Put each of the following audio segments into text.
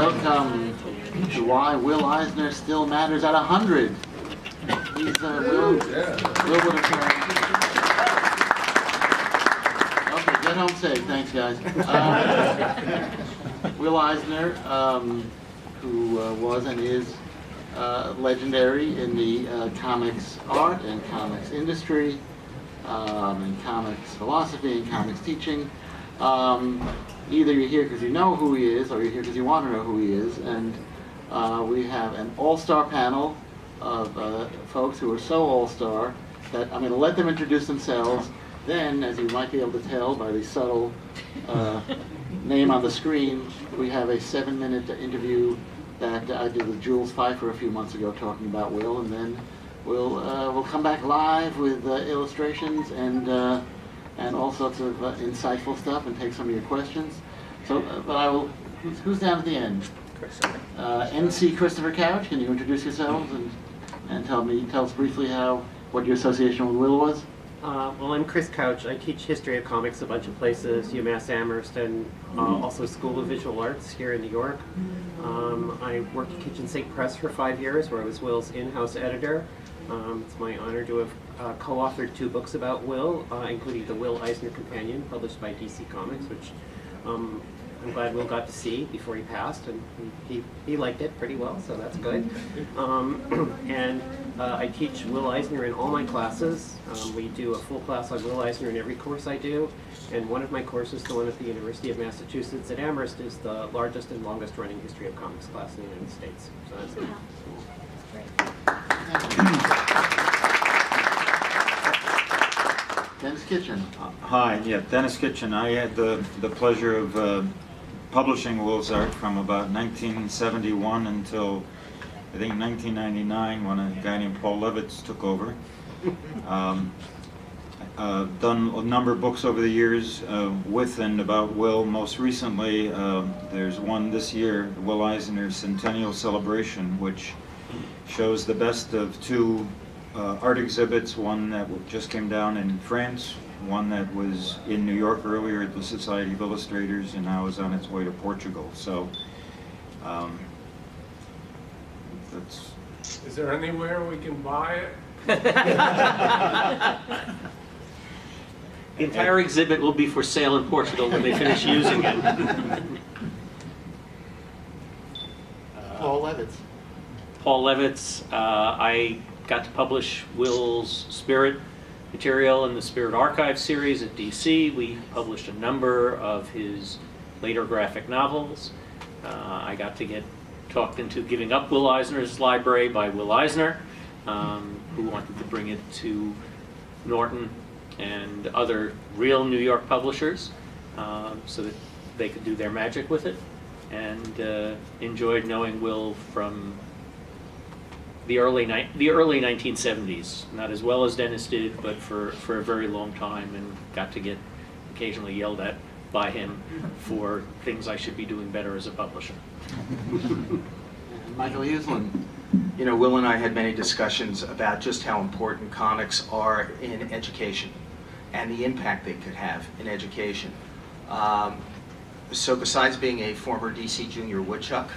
welcome to Why Will Eisner Still Matters at 100. He's Will would have okay, get home safe. Thanks, guys. Will Eisner, who was and is legendary in the comics art and comics industry, and comics philosophy and comics teaching. Either you're here because you know who he is, or you're here because you want to know who he is. And we have an all-star panel of folks who are so all-star that I'm going to let them introduce themselves. Then, as you might be able to tell by the subtle name on the screen, we have a 7-minute interview that I did with Jules Pfeiffer a few months ago talking about Will, and then we'll come back live with illustrations and all sorts of insightful stuff and take some of your questions. So, but I will. Who's down at the end? NC Christopher Couch. Can you introduce yourselves and tell us briefly what your association with Will was? Well, I'm Chris Couch. I teach history of comics a bunch of places, UMass Amherst, and also School of Visual Arts here in New York. I worked at Kitchen Sink Press for 5 years, where I was Will's in-house editor. It's my honor to have co-authored 2 books about Will, including the Will Eisner Companion, published by DC Comics, which I'm glad Will got to see before he passed, and he liked it pretty well, so that's good. And I teach Will Eisner in all my classes. We do a full class on Will Eisner in every course I do, and one of my courses, the one at the University of Massachusetts at Amherst, is the largest and longest running history of comics class in the United States. So that's it. Denis Kitchen. Hi, yeah, Denis Kitchen. I had the pleasure of publishing Will's art from about 1971 until I think 1999, when a guy named Paul Levitz took over. Done a number of books over the years with and about Will. Most recently, there's one this year, the Will Eisner Centennial Celebration, which shows the best of 2 art exhibits, one that just came down in France, one that was in New York earlier at the Society of Illustrators, and now is on its way to Portugal. So that's... Is there anywhere we can buy it? The entire exhibit will be for sale in Portugal when they finish using it. Paul Levitz. Paul Levitz, I got to publish Will's Spirit material in the Spirit Archive series at DC. We published a number of his later graphic novels. I got to get talked into giving up Will Eisner's library by Will Eisner, who wanted to bring it to Norton and other real New York publishers so that they could do their magic with it, and enjoyed knowing Will from the early 1970s. Not as well as Dennis did, but for a very long time, and got to get occasionally yelled at by him for things I should be doing better as a publisher. Michael Uslan. You know, Will and I had many discussions about just how important comics are in education and the impact they could have in education. So besides being a former DC junior woodchuck,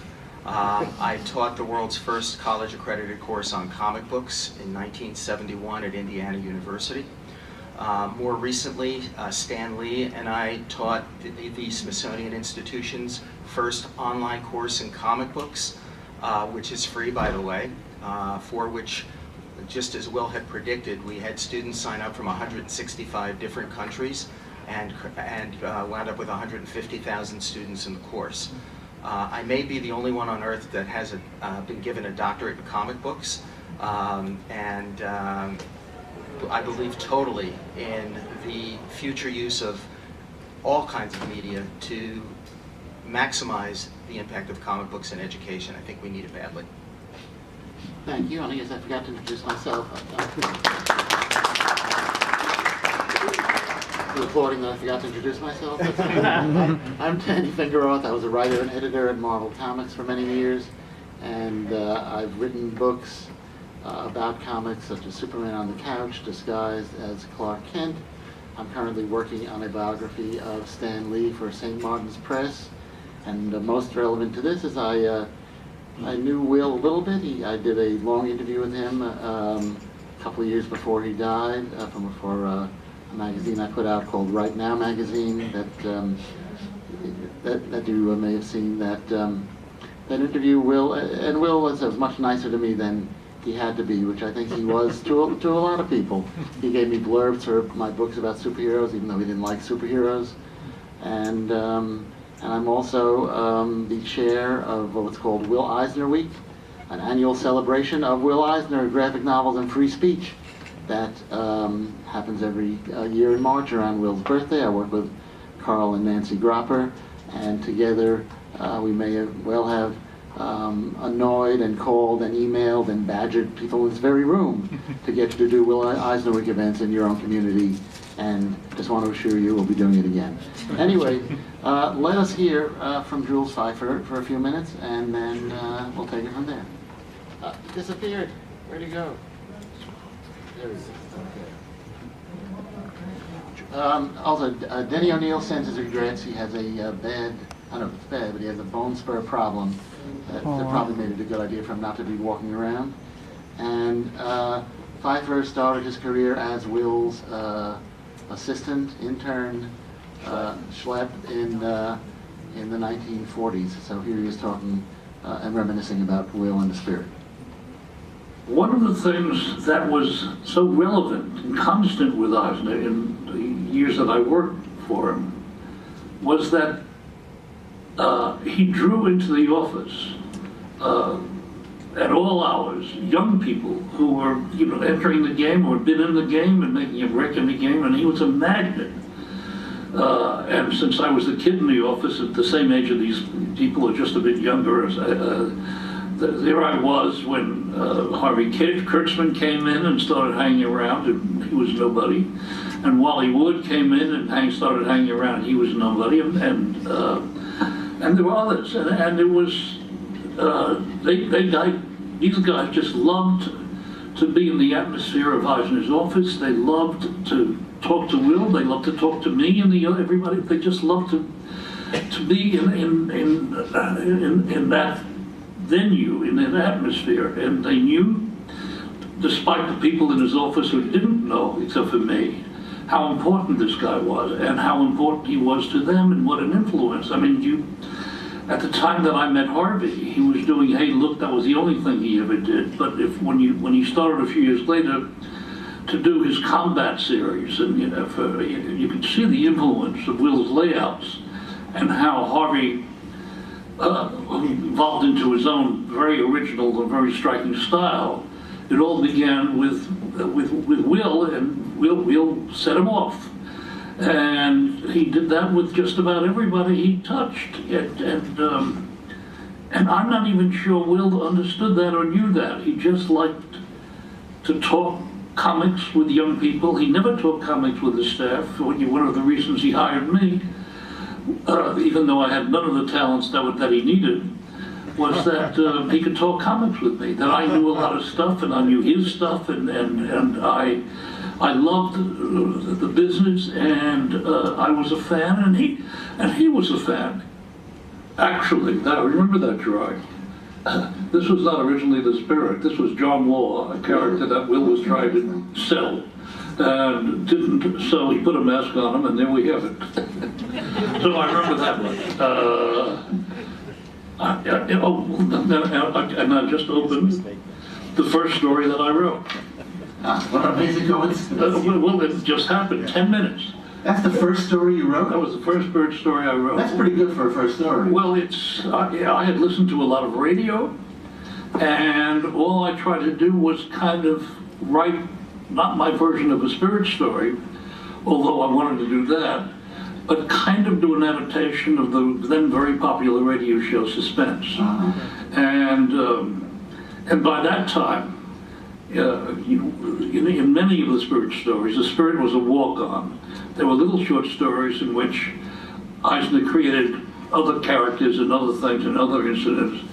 I taught the world's first college accredited course on comic books in 1971 at Indiana University. More recently, Stan Lee and I taught the Smithsonian Institution's first online course in comic books, which is free, by the way, for which, just as Will had predicted, we had students sign up from 165 different countries and wound up with 150,000 students in the course. I may be the only one on earth that has been given a doctorate in comic books, and I believe totally in the future use of all kinds of media to maximize the impact of comic books in education. I think we need it badly. Thank you. I guess I forgot to introduce myself. Reporting that I forgot to introduce myself. I'm Danny Fingeroth. I was a writer and editor at Marvel Comics for many years, and I've written books about comics such as Superman on the Couch, disguised as Clark Kent. I'm currently working on a biography of Stan Lee for St. Martin's Press, And most relevant to this is I knew Will a little bit. I did a long interview with him a couple of years before he died for a magazine I put out called Right Now magazine that you may have seen. That interview, Will was much nicer to me than he had to be, which I think he was to a lot of people. He gave me blurbs for my books about superheroes, even though he didn't like superheroes. And I'm also the chair of what's called Will Eisner Week, an annual celebration of Will Eisner graphic novels and free speech that happens every year in March around Will's birthday. I work with Carl and Nancy Gropper, and together we may well have annoyed and called and emailed and badgered people in this very room to get you to do Will Eisner Week events in your own community, and just want to assure you we'll be doing it again. Anyway, let us hear from Jules Pfeiffer for a few minutes, and then we'll take it from there. Disappeared. Where'd he go? There he is. Okay. Also, Denny O'Neill sends his regrets. He has a bad, I don't know if it's bad, but he has a bone spur problem that probably made it a good idea for him not to be walking around. And Pfeiffer started his career as Will's assistant, intern, schlep in the 1940s. So here he is talking and reminiscing about Will and the Spirit. One of the things that was so relevant and constant with Eisner in the years that I worked for him was that he drew into the office at all hours young people who were, entering the game or had been in the game and making a break in the game, and he was a magnet. And since I was the kid in the office at the same age of these people, or just a bit younger, there I was when Harvey Kurtzman came in and started hanging around, and he was nobody. And Wally Wood came in and started hanging around, and he was nobody. And there were others, and it was these guys just loved to be in the atmosphere of Eisner's office. They loved to talk to Will. They loved to talk to me and everybody. They just loved to be in that venue, in that atmosphere. And they knew, despite the people in his office who didn't know, except for me, how important this guy was and how important he was to them and what an influence. I mean, at the time that I met Harvey, he was doing Hey Look, that was the only thing he ever did. But when he started a few years later to do his combat series, and you could see the influence of Will's layouts and how Harvey evolved into his own very original and very striking style. It all began with Will, and Will set him off. And he did that with just about everybody he touched. And I'm not even sure Will understood that or knew that. He just liked to talk comics with young people. He never talked comics with his staff. One of the reasons he hired me, even though I had none of the talents that he needed, was that he could talk comics with me, that I knew a lot of stuff and I knew his stuff, and I loved the business, and I was a fan, and he was a fan. Actually, I remember that drawing. This was not originally the Spirit. This was John Law, a character that Will was trying to sell, and didn't. So he put a mask on him, and there we have it. So I remember that one. And I just opened the first story that I wrote. What an amazing coincidence. Well, it just happened, 10 minutes. That's the first story you wrote? That was the first bird story I wrote. That's pretty good for a first story. Well, I had listened to a lot of radio, and all I tried to do was kind of write, not my version of a Spirit story, although I wanted to do that, but kind of do an adaptation of the then very popular radio show Suspense. And by that time, in many of the Spirit stories, the Spirit was a walk-on. There were little short stories in which Eisner created other characters and other things and other incidents,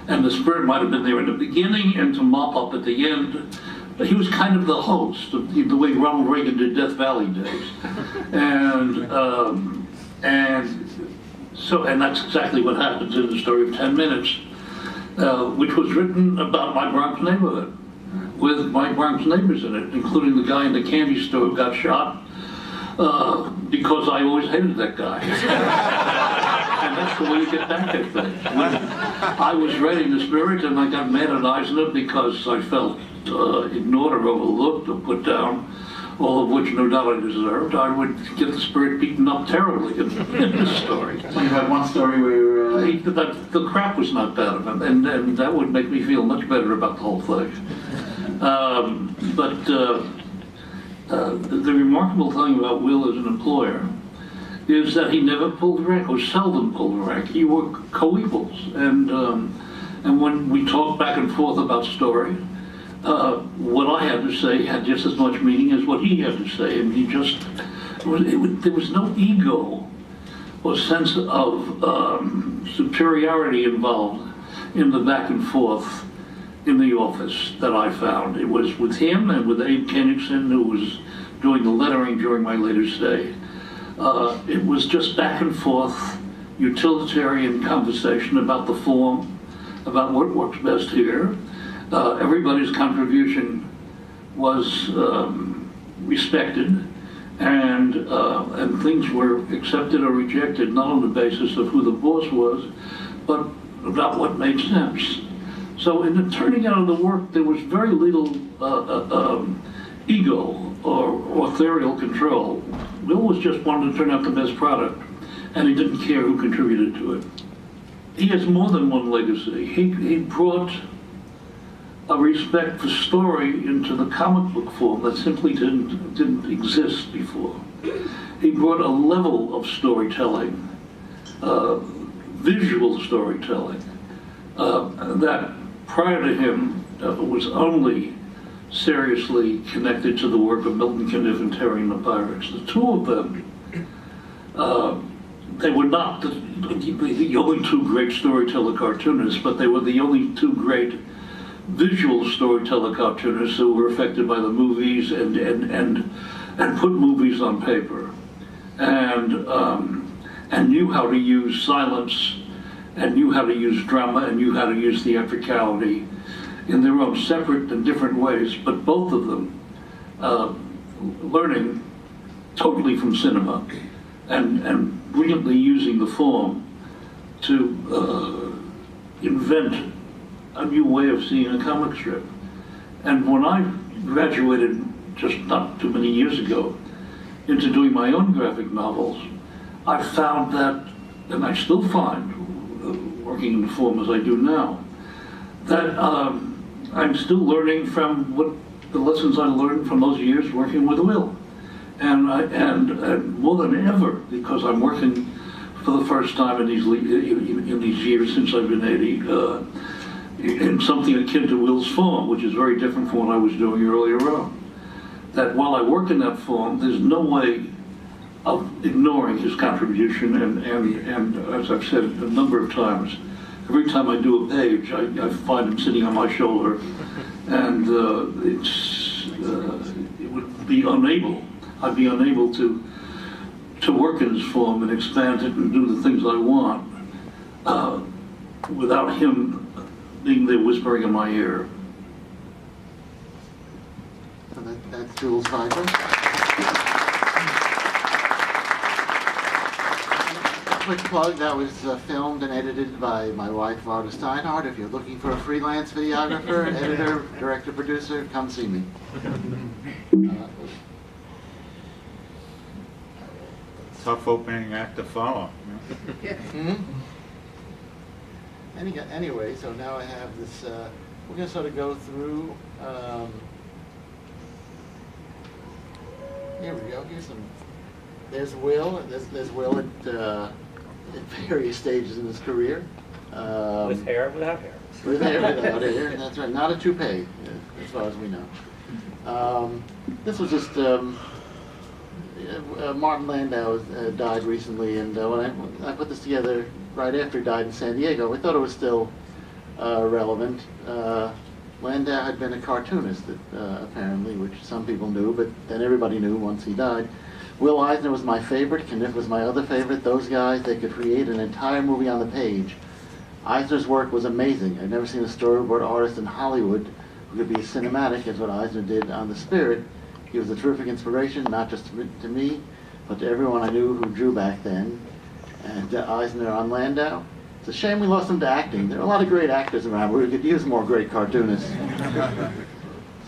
and the Spirit might have been there in the beginning and to mop up at the end. But he was kind of the host, the way Ronald Reagan did Death Valley days. And So, and that's exactly what happens in the story of 10 Minutes, which was written about my Bronx neighborhood, with my Bronx neighbors in it, including the guy in the candy store who got shot because I always hated that guy. And that's the way you get back at things. I was writing The Spirit, and I got mad at Eisner because I felt ignored or overlooked or put down, all of which no doubt I deserved. I would get The Spirit beaten up terribly in this story. So you had one story where The crap was not bad enough, and that would make me feel much better about the whole thing. The remarkable thing about Will as an employer is that he never pulled rank, or seldom pulled rank. He were co-equals, and when we talked back and forth about story, what I had to say had just as much meaning as what he had to say, and there was no ego or sense of superiority involved in the back and forth in the office that I found. It was with him and with Abe Koenigson, who was doing the lettering during my later stay. It was just back and forth, utilitarian conversation about the form, about what works best here. Everybody's contribution was respected, and things were accepted or rejected, not on the basis of who the boss was, but about what made sense. So in the turning out of the work, there was very little ego or authorial control. Will was just wanted to turn out the best product, and he didn't care who contributed to it. He has more than one legacy. He brought a respect for story into the comic book form that simply didn't exist before. He brought a level of storytelling, visual storytelling, that prior to him was only seriously connected to the work of Milton Caniff and Terry and the Pirates. The two of them, they were not the only two great storyteller cartoonists, but they were the only two great visual storyteller cartoonists who were affected by the movies and put movies on paper, and knew how to use silence, and knew how to use drama, and knew how to use theatricality in their own separate and different ways, but both of them learning totally from cinema and brilliantly using the form to invent a new way of seeing a comic strip. And when I graduated just not too many years ago into doing my own graphic novels, I found that, and I still find, working in the form as I do now, that I'm still learning from what the lessons I learned from those years working with Will. And more than ever, because I'm working for the first time in these years since I've been 80, in something akin to Will's form, which is very different from what I was doing earlier on. That while I work in that form, there's no way of ignoring his contribution, and as I've said a number of times, every time I do a page, I find him sitting on my shoulder, and I'd be unable to work in his form and expand it and do the things I want without him being there whispering in my ear. So that's Jules Pfeiffer. Quick plug, that was filmed and edited by my wife, Varda Steinhardt. If you're looking for a freelance videographer, editor, director, producer, come see me. Tough opening act to follow. Anyway, so now I have this, we're going to sort of go through, here we go, there's Will, there's Will at various stages in his career. With hair, without hair. With hair, without hair, that's right, not a toupee, as far as we know. This was just, Martin Landau died recently, and when I put this together right after he died in San Diego, we thought it was still relevant. Landau had been a cartoonist, apparently, which some people knew, but then everybody knew once he died. Will Eisner was my favorite. Kniff was my other favorite. Those guys, they could create an entire movie on the page. Eisner's work was amazing. I've never seen a storyboard artist in Hollywood who could be as cinematic as what Eisner did on The Spirit. He was a terrific inspiration, not just to me, but to everyone I knew who drew back then. And Eisner on Landau. It's a shame we lost him to acting. There are a lot of great actors around. We could use more great cartoonists.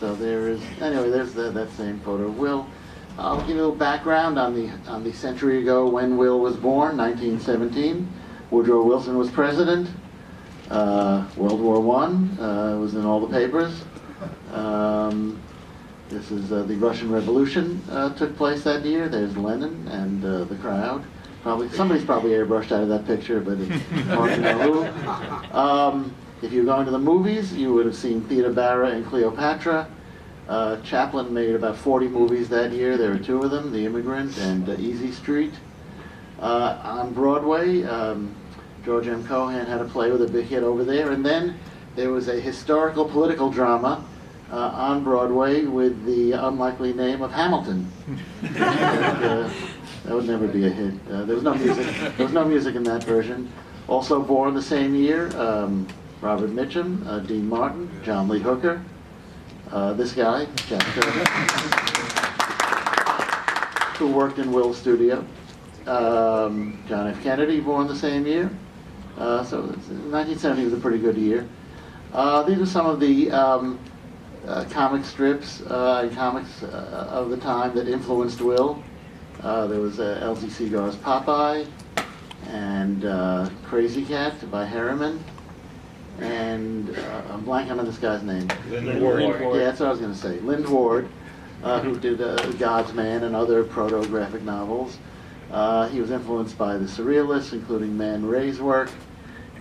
So there is, anyway, there's that same photo of Will. I'll give you a little background on the century ago when Will was born, 1917. Woodrow Wilson was president. World War I was in all the papers. This is the Russian Revolution took place that year. There's Lenin and the crowd. Somebody's probably airbrushed out of that picture, but it's hard to know who. If you were going to the movies, you would have seen Theda Bara and Cleopatra. Chaplin made about 40 movies that year. There were two of them, The Immigrant and Easy Street. On Broadway, George M. Cohan had a play with a big hit over there. And then there was a historical political drama on Broadway with the unlikely name of Hamilton. That would never be a hit. There was no music. There was no music in that version. Also born the same year, Robert Mitchum, Dean Martin, John Lee Hooker. This guy, Jack Kirby, who worked in Will's studio. John F. Kennedy, born the same year. So 1970 was a pretty good year. These are some of the comic strips and comics of the time that influenced Will. There was L.C. Segar's Popeye and Crazy Cat by Harriman. And I'm blanking on this guy's name. Lynn Ward. Yeah, that's what I was going to say. Lynn Ward, who did God's Man and other proto-graphic novels. He was influenced by the Surrealists, including Man Ray's work.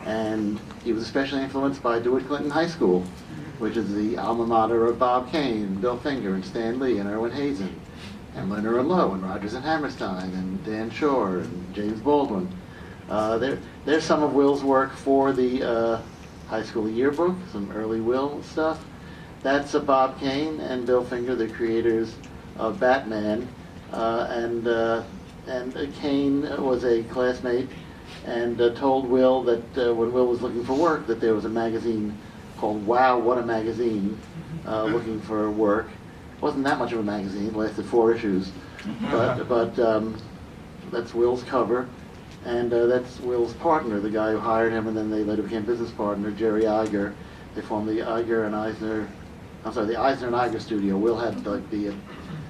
And he was especially influenced by DeWitt Clinton High School, which is the alma mater of Bob Kane, Bill Finger, and Stan Lee, and Erwin Hazen, and Leonard and Lowe, and Rodgers and Hammerstein, and Dan Shore, and James Baldwin. There's some of Will's work for the high school yearbook, some early Will stuff. That's Bob Kane and Bill Finger, the creators of Batman, and Kane was a classmate and told Will that when Will was looking for work that there was a magazine called Wow, What a Magazine, looking for work. It wasn't that much of a magazine, it lasted 4 issues, but that's Will's cover. And that's Will's partner, the guy who hired him, and then they later became business partner, Jerry Iger. They formed the Iger and Eisner, the Eisner and Iger studio. Will had like the,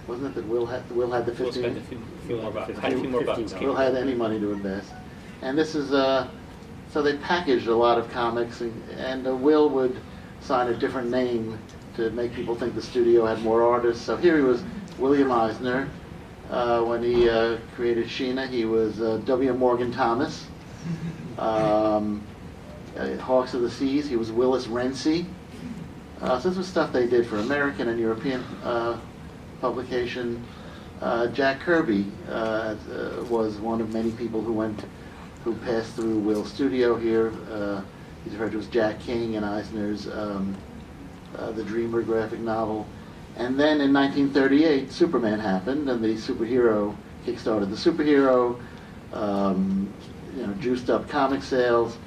wasn't it that Will had the We'll 15? spend a few more bucks. Had a few more bucks. Will had any money to invest. And this is, so they packaged a lot of comics, and Will would sign a different name to make people think the studio had more artists. So here he was, William Eisner. When he created Sheena, he was W. Morgan Thomas. Hawks of the Seas, he was Willis Renzi. So this was stuff they did for American and European publication. Jack Kirby was one of many people who passed through Will's studio here. He's referred to as Jack King in Eisner's The Dreamer graphic novel. And then in 1938, Superman happened, and the superhero kickstarted the superhero, juiced up comic sales,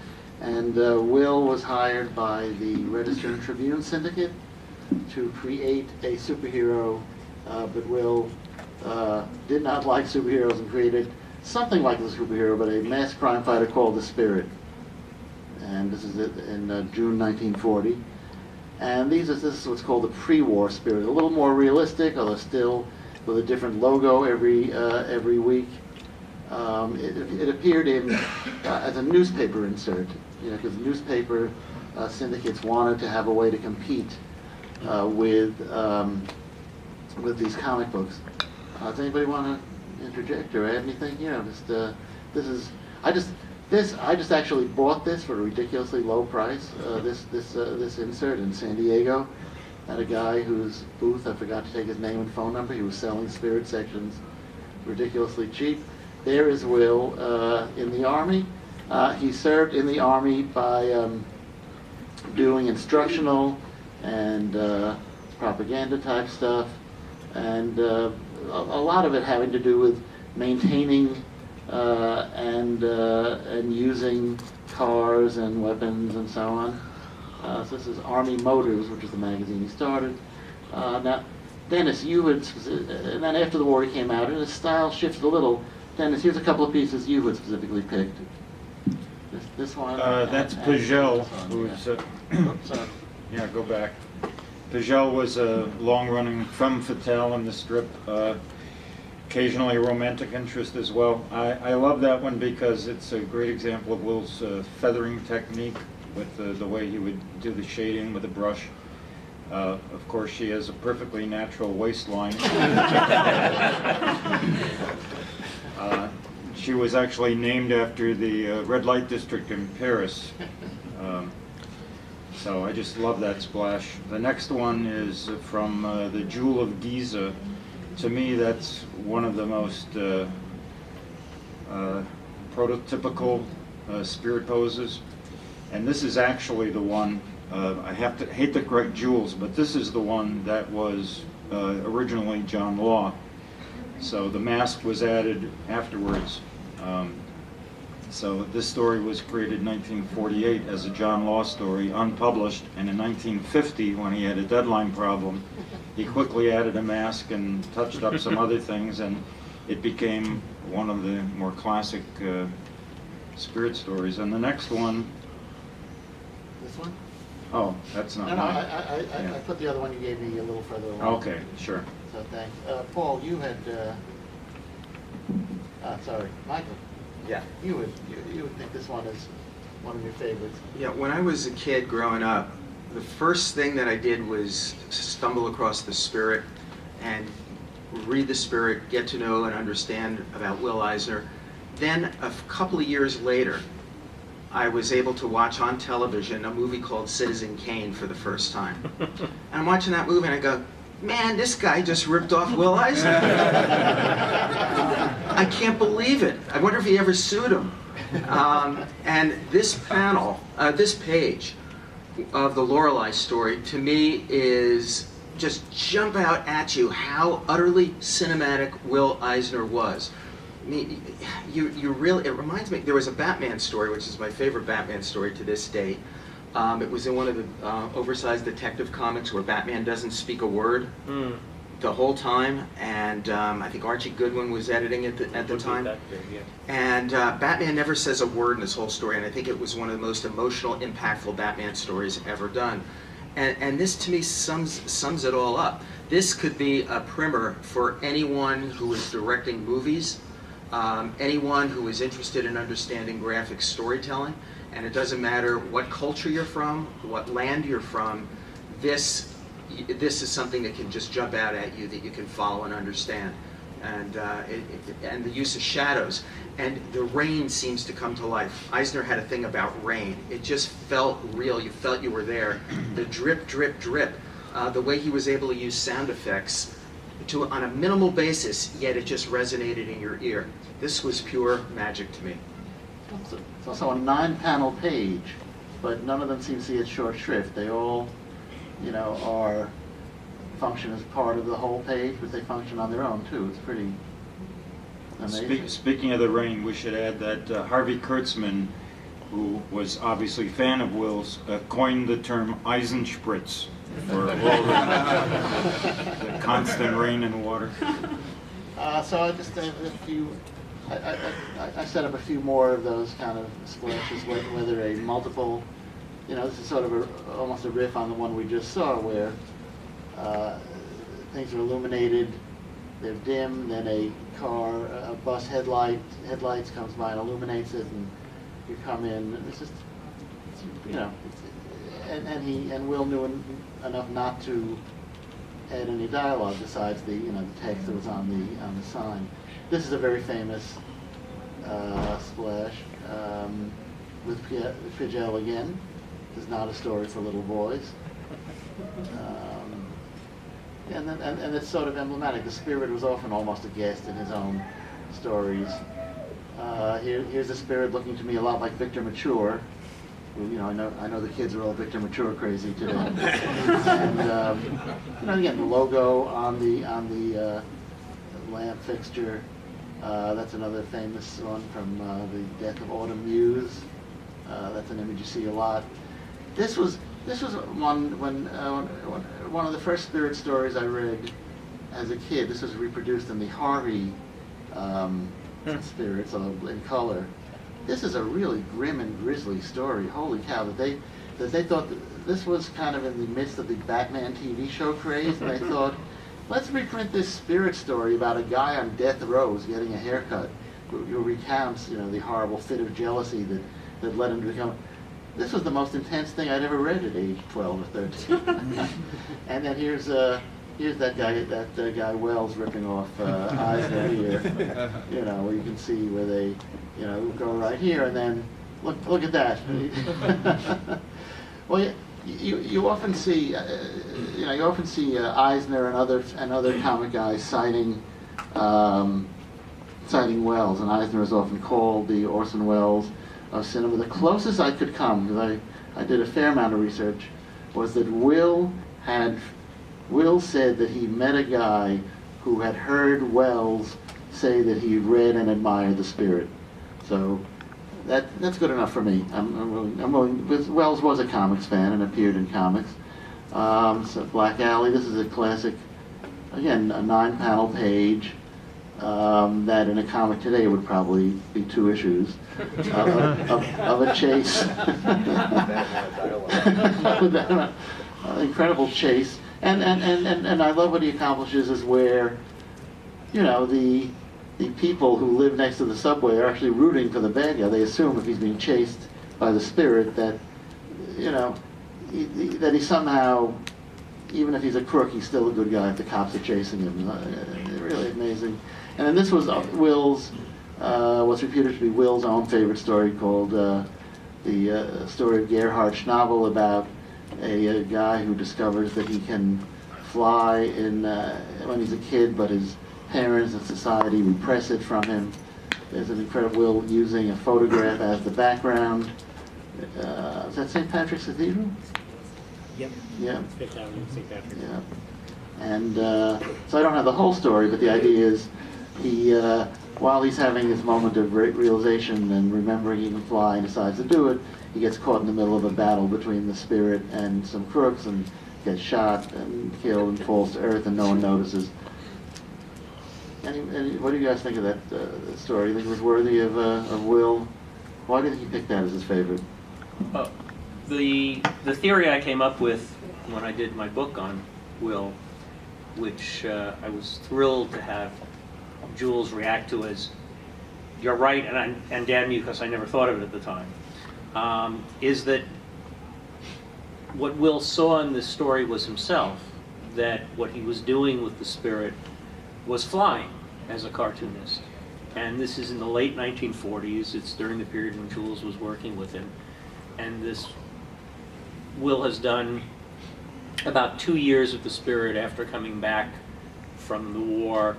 and Will was hired by the Register and Tribune Syndicate to create a superhero, but Will did not like superheroes and created something like the superhero, but a mass crime fighter called the Spirit. And this is it in June 1940. And this is what's called the pre-war Spirit, a little more realistic, although still with a different logo every week. It appeared in as a newspaper insert, because newspaper syndicates wanted to have a way to compete with these comic books. Does anybody want to interject or add anything? I just actually bought this for a ridiculously low price. This insert in San Diego, at a guy whose booth, I forgot to take his name and phone number. He was selling Spirit sections ridiculously cheap. There is Will in the Army. He served in the Army by doing instructional and propaganda type stuff. and a lot of it having to do with maintaining and using cars and weapons and so on. So this is Army Motors, which is the magazine he started. Now, Dennis, you had, and then after the war he came out, and his style shifted a little. Dennis, here's a couple of pieces you had specifically picked. This one. That's and Pagel, this one, who's, yeah. Oops, sorry. yeah, go back. Pagel was a long-running femme fatale in the strip, occasionally a romantic interest as well. I love that one because it's a great example of Will's feathering technique with the way he would do the shading with a brush. Of course, she has a perfectly natural waistline. She was actually named after the red light district in Paris. So I just love that splash. The next one is from the Jewel of Giza. To me, that's one of the most prototypical spirit poses. And this is actually the one, I hate to correct Jules, but this is the one that was originally John Law. So the mask was added afterwards. So this story was created in 1948 as a John Law story, unpublished, and in 1950, when he had a deadline problem, he quickly added a mask and touched up some other things, and it became one of the more classic spirit stories. And the next one, This one? oh, that's not No, mine. I put the other one you gave me a little further along. Okay, sure. So thanks. Paul, you had, sorry, Michael, Yeah. you would think this one is one of your favorites. Yeah, when I was a kid growing up, the first thing that I did was stumble across the Spirit and read the Spirit, get to know and understand about Will Eisner. Then a couple of years later, I was able to watch on television a movie called Citizen Kane for the first time. And I'm watching that movie and I go, man, this guy just ripped off Will Eisner. I can't believe it. I wonder if he ever sued him. And this panel, this page of the Lorelei story, to me is just jump out at you how utterly cinematic Will Eisner was. I mean, you really, it reminds me, there was a Batman story, which is my favorite Batman story to this day. It was in one of the oversized detective comics where Batman doesn't speak a word the whole time, and I think Archie Goodwin was editing it at the time. And Batman never says a word in this whole story, and I think it was one of the most emotional, impactful Batman stories ever done. And this, to me, sums it all up. This could be a primer for anyone who is directing movies, anyone who is interested in understanding graphic storytelling. And it doesn't matter what culture you're from, what land you're from, this is something that can just jump out at you that you can follow and understand. And and the use of shadows. And the rain seems to come to life. Eisner had a thing about rain. It just felt real. You felt you were there. The drip, drip, drip. The way he was able to use sound effects on a minimal basis, yet it just resonated in your ear. This was pure magic to me. It's also a 9-panel page, but none of them seem to see its short shrift. They all, function as part of the whole page, but they function on their own too. It's pretty amazing. Speaking of the rain, we should add that Harvey Kurtzman, who was obviously a fan of Will's, coined the term Eisenspritz for all the constant rain and water. So I just have a few. I set up a few more of those kind of splashes, whether a multiple. This is sort of almost a riff on the one we just saw, where things are illuminated, they're dim, then a bus headlights comes by and illuminates it, and you come in. And it's just, and Will knew enough not to add any dialogue besides the the text that was on the sign. This is a very famous splash with Figel again. This is not a story for little boys. And it's sort of emblematic. The Spirit was often almost a guest in his own stories. Here's the Spirit looking to me a lot like Victor Mature, I know the kids are all Victor Mature crazy today. And again, the logo on the lamp fixture. That's another famous one from the Death of Autumn Muse. That's an image you see a lot. This was one when one of the first spirit stories I read as a kid. This was reproduced in the Harvey spirits in color. This is a really grim and grisly story. Holy cow! That they thought that this was kind of in the midst of the Batman TV show craze, and they thought, let's reprint this spirit story about a guy on death row getting a haircut, who recounts, the horrible fit of jealousy that led him to become. This was the most intense thing I'd ever read at age 12 or 13. And then here's that guy Wells ripping off Eisner here, where you can see where they, go right here, and then look at that. Well, you often see, Eisner and other comic guys citing Wells, and Eisner is often called the Orson Welles of cinema. The closest I could come, because I did a fair amount of research, was that Will said that he met a guy who had heard Wells say that he read and admired The Spirit. So that's good enough for me. I'm willing. Wells was a comics fan and appeared in comics. So Black Alley. This is a classic. Again, a 9-panel page that in a comic today would probably be 2 issues of a chase. Incredible chase. And I love what he accomplishes is where, the people who live next to the subway are actually rooting for the bad guy. They assume if he's being chased by the spirit that, that he somehow, even if he's a crook, he's still a good guy if the cops are chasing him. Really amazing. And then this was Will's, what's reputed to be Will's own favorite story, called the story of Gerhard Schnabel, about a guy who discovers that he can fly when he's a kid, but his parents and society repress it from him. There's an incredible Will using a photograph as the background. Is that St. Patrick's Cathedral? Yep. Yeah. Fifth Avenue, St. Patrick's. Yeah. And so I don't have the whole story, but the idea is he, while he's having this moment of realization and remembering he can fly and decides to do it, he gets caught in the middle of a battle between the spirit and some crooks and gets shot and killed and falls to earth and no one notices. What do you guys think of that story? You think it was worthy of Will? Why do you think he picked that as his favorite? The theory I came up with when I did my book on Will, which I was thrilled to have Jules react to as, "You're right, and damn you, because I never thought of it at the time," is that what Will saw in this story was himself, that what he was doing with the spirit was flying as a cartoonist. And this is in the late 1940s. It's during the period when Jules was working with him. And this Will has done about 2 years with the spirit after coming back from the war.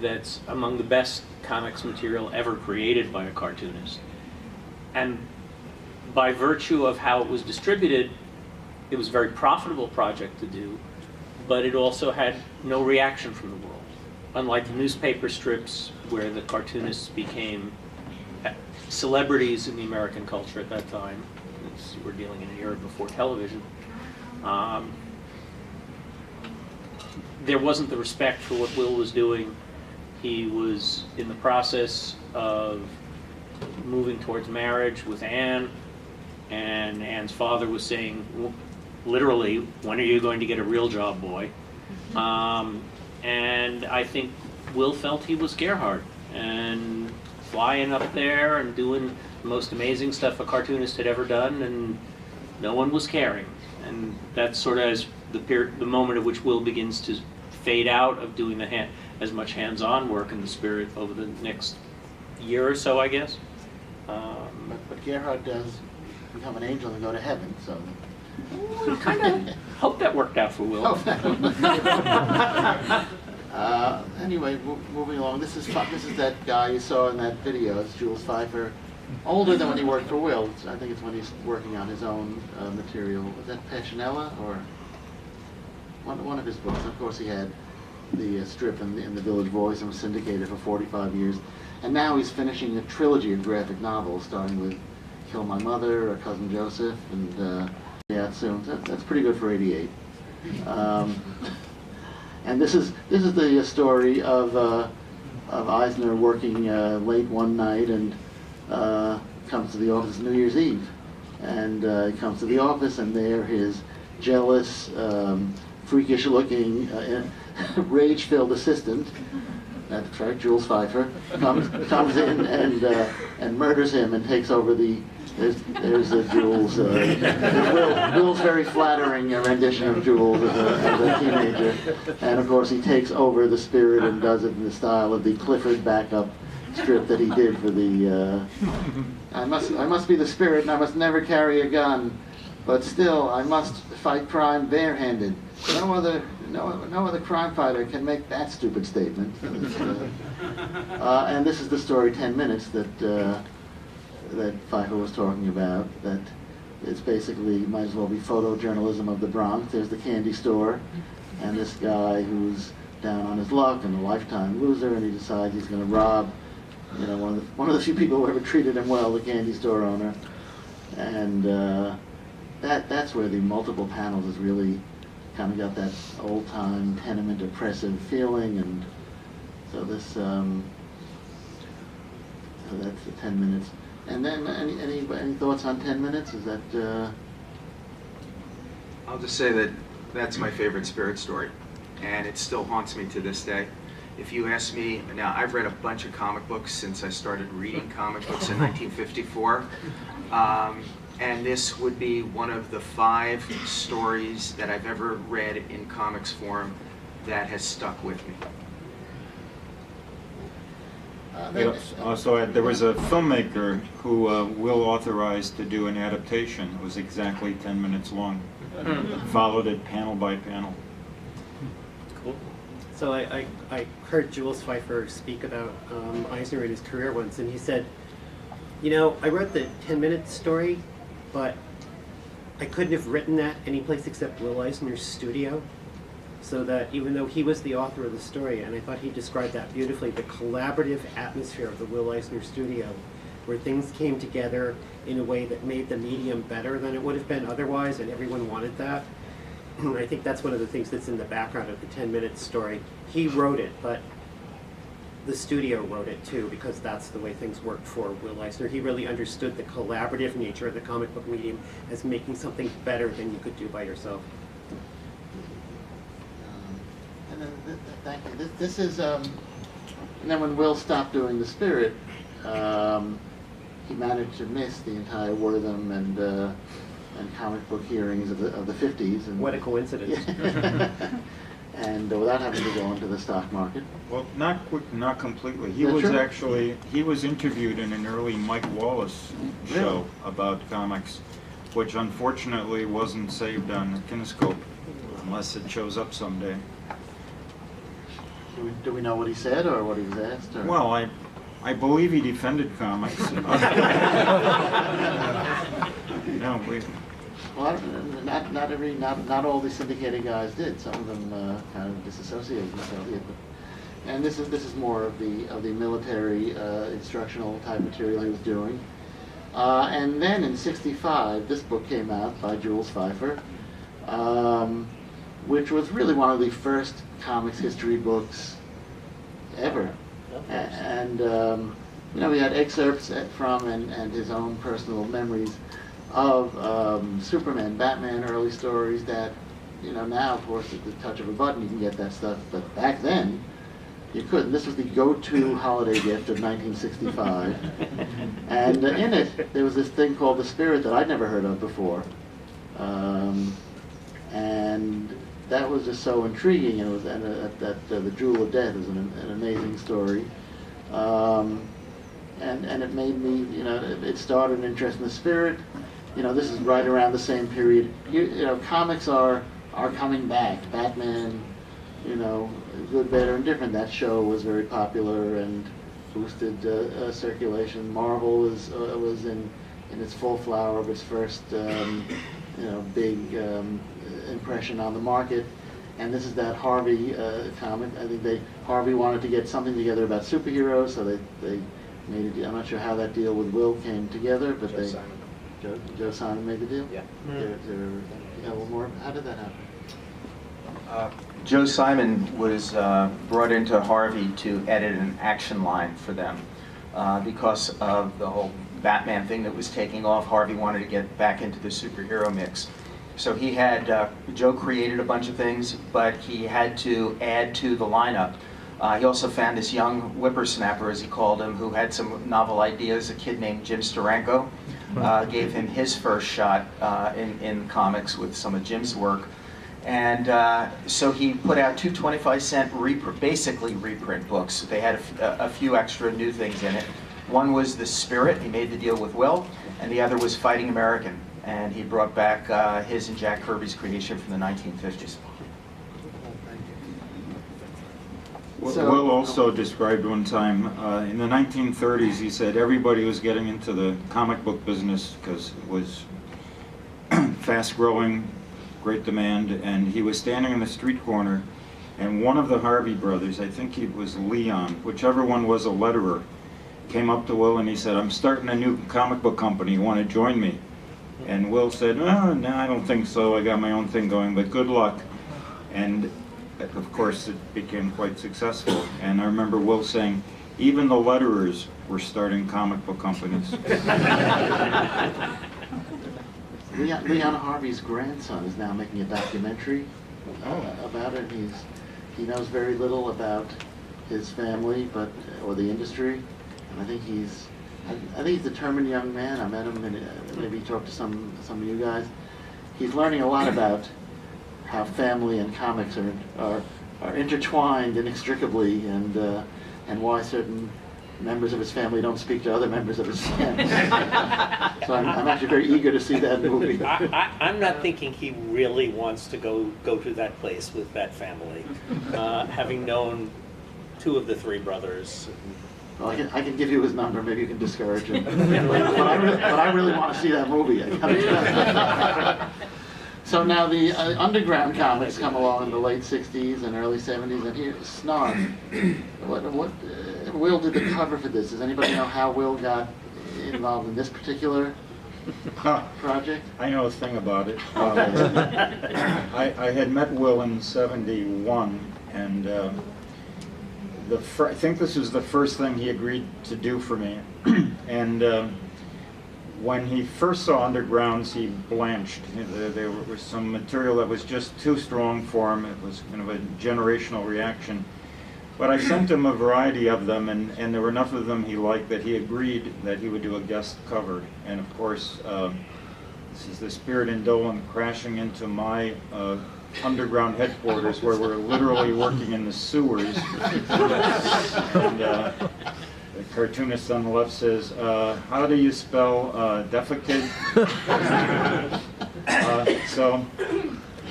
That's among the best comics material ever created by a cartoonist. And by virtue of how it was distributed, it was a very profitable project to do, but it also had no reaction from the world. Unlike the newspaper strips where the cartoonists became celebrities in the American culture at that time, we're dealing in an era before television, there wasn't the respect for what Will was doing. He was in the process of moving towards marriage with Anne, and Anne's father was saying, literally, "When are you going to get a real job, boy?" And I think Will felt he was Gerhard, and flying up there and doing the most amazing stuff a cartoonist had ever done, and no one was caring. And that's sort of as the moment at which Will begins to fade out of doing as much hands-on work in the spirit over the next year or so, I guess. But Gerhard does become an angel and go to heaven, so... Kind of hope that worked out for Will. Anyway, moving along. This is that guy you saw in that video. It's Jules Pfeiffer older than when he worked for Will. I think it's when he's working on his own material. Was that Passionella or one of his books? Of course, he had the strip in the Village Voice and was syndicated for 45 years. And now he's finishing a trilogy of graphic novels, starting with Kill My Mother, or Cousin Joseph, and yeah, soon. That's pretty good for '88. And this is the story of Eisner working late one night and comes to the office New Year's Eve, and he comes to the office, and there his jealous, freakish-looking, rage-filled assistant, that's right, Jules Pfeiffer, comes in and murders him and takes over the. There's Jules. Will's very flattering rendition of Jules as a teenager, and of course he takes over the spirit and does it in the style of the Clifford backup strip that he did for the. I must be the spirit, and I must never carry a gun, but still I must fight crime barehanded. No other crime fighter can make that stupid statement. And this is the story 10 Minutes that Pfeiffer was talking about, that it's basically, might as well be photojournalism of the Bronx. There's the candy store, and this guy who's down on his luck and a lifetime loser, and he decides he's going to rob, one of the few people who ever treated him well, the candy store owner. And that's where the multiple panels is really kind of got that old-time tenement oppressive feeling, and so this, so that's the 10 Minutes. And then, any thoughts on 10 Minutes? Is that? I'll just say that that's my favorite Spirit story, and it still haunts me to this day. If you ask me, now I've read a bunch of comic books since I started reading comic books in 1954, and this would be one of the 5 stories that I've ever read in comics form that has stuck with me. Also, there was a filmmaker who Will authorized to do an adaptation. It was exactly 10 minutes long. Followed it panel by panel. Cool. So I heard Jules Pfeiffer speak about Eisner in his career once, and he said, I wrote the 10-minute story, but I couldn't have written that anyplace except Will Eisner's studio. So that even though he was the author of the story, and I thought he described that beautifully, the collaborative atmosphere of the Will Eisner studio, where things came together in a way that made the medium better than it would have been otherwise, and everyone wanted that. I think that's one of the things that's in the background of the 10 Minutes story. He wrote it, but the studio wrote it too, because that's the way things worked for Will Eisner. He really understood the collaborative nature of the comic book medium as making something better than you could do by yourself. Thank you. This is, and then when Will stopped doing the Spirit, he managed to miss the entire Wortham and comic book hearings of the 50s. And, what a coincidence! And without having to go into the stock market. Well, not completely. He Yeah, was sure. actually interviewed in an early Mike Wallace show about comics, which unfortunately wasn't saved on Kinescope, unless it shows up someday. Do we know what he said or what he was asked? Or? Well, I believe he defended comics. No, Well, not all the syndicated guys did. Some of them kind of disassociated themselves. Yeah, and this is more of the military instructional type material he was doing. And then in '65, this book came out by Jules Pfeiffer, which was really one of the first comics history books ever. And we had excerpts from and his own personal memories of Superman, Batman, early stories that, now, of course, at the touch of a button you can get that stuff, but back then you couldn't. This was the go-to holiday gift of 1965. And in it, there was this thing called The Spirit that I'd never heard of before. And that was just so intriguing, and The Jewel of Death is an amazing story. And it made me, it started an interest in the Spirit. This is right around the same period. Comics are coming back. Batman, Good, Better, and Different. That show was very popular, and boosted circulation. Marvel was in its full flower of its first big impression on the market. And this is that Harvey comic. I think Harvey wanted to get something together about superheroes, so they made a deal. I'm not sure how that deal with Will came together, but Joe Simon made the deal? Yeah. Well, more, how did that happen? Joe Simon was brought into Harvey to edit an action line for them because of the whole Batman thing that was taking off. Harvey wanted to get back into the superhero mix. So he had, Joe created a bunch of things, but he had to add to the lineup. He also found this young whippersnapper, as he called him, who had some novel ideas, a kid named Jim Steranko. Gave him his first shot in comics with some of Jim's work. And so he put out two 25-cent basically reprint books. They had a few extra new things in it. One was The Spirit, he made the deal with Will, and the other was Fighting American. And he brought back his and Jack Kirby's creation from the 1950s. Will also described one time, in the 1930s, he said everybody was getting into the comic book business because it was fast growing, great demand, and he was standing in the street corner, and one of the Harvey brothers, I think he was Leon, whichever one was a letterer, came up to Will and he said, "I'm starting a new comic book company, you want to join me?" And Will said, "Oh, no, I don't think so, I got my own thing going, but good luck." And of course, it became quite successful. And I remember Will saying, even the letterers were starting comic book companies. Leon Harvey's grandson is now making a documentary about it. He knows very little about his family, or the industry, and I think he's a determined young man. I met him, and maybe he talked to some of you guys. He's learning a lot about how family and comics are intertwined inextricably, and why certain members of his family don't speak to other members of his family. So I'm actually very eager to see that movie. I'm not thinking he really wants to go to that place with that family, having known two of the three brothers. Well, I can give you his number. Maybe you can discourage him. but I really want to see that movie. I gotta tell you. So now the underground comics come along in the late 60s and early 70s, and here, Snark. Will did the cover for this. Does anybody know how Will got involved in this particular project? I know a thing about it. I had met Will in '71, and I think this was the first thing he agreed to do for me. And when he first saw Undergrounds, he blanched. There was some material that was just too strong for him. It was kind of a generational reaction. But I sent him a variety of them, and there were enough of them he liked that he agreed that he would do a guest cover. And of course, this is the Spirit Indolent crashing into my underground headquarters, where we're literally working in the sewers. And, the cartoonist on the left says, "How do you spell defecate?" So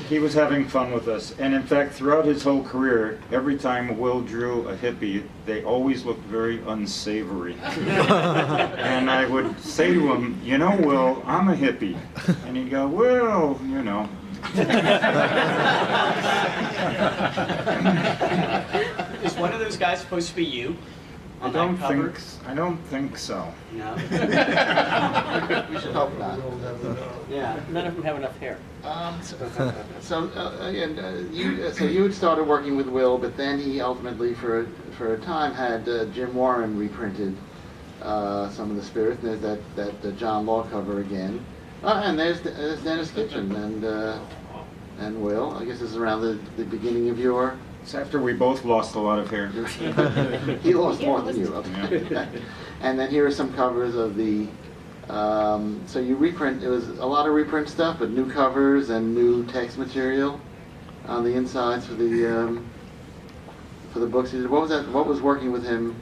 he was having fun with us. And in fact, throughout his whole career, every time Will drew a hippie, they always looked very unsavory. And I would say to him, "You know, Will, I'm a hippie." And he'd go, "Well, you know." Is one of those guys supposed to be you? I don't think so. No. We should hope not. Yeah, none of them have enough hair. So you had started working with Will, but then he ultimately, for a time, had Jim Warren reprinted some of the Spirit. There's that John Law cover again, and there's Denis Kitchen and Will. I guess this is around the beginning of your. It's after we both lost a lot of hair. He lost more than you. Yeah. And then here are some covers of the. So you reprint. It was a lot of reprint stuff, but new covers and new text material on the insides for the books. What was that? What was working with him